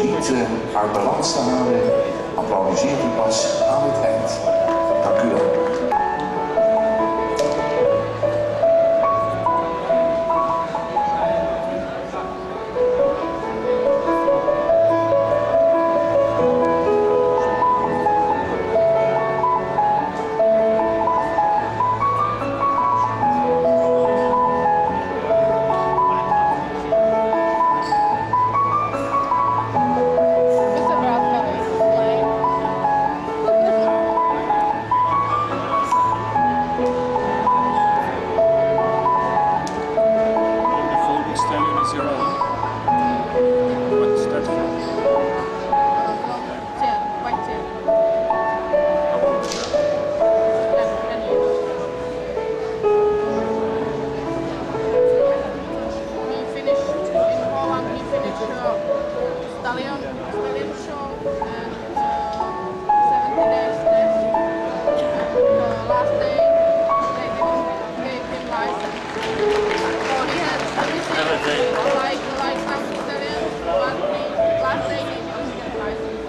ze niet uit balans te halen, applaudisseert u pas aan het eind. Dank u wel. Stallion show and 70 days test. And last day they didn't give him license. So he had everything like some Stallion, but last day he didn't get license.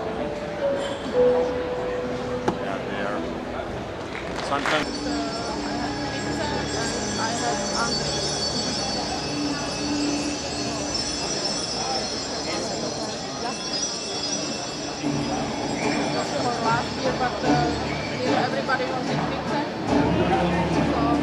Yeah, they are. Sometimes. I had pizza and I had Andri. For last year, but everybody wanted pizza, so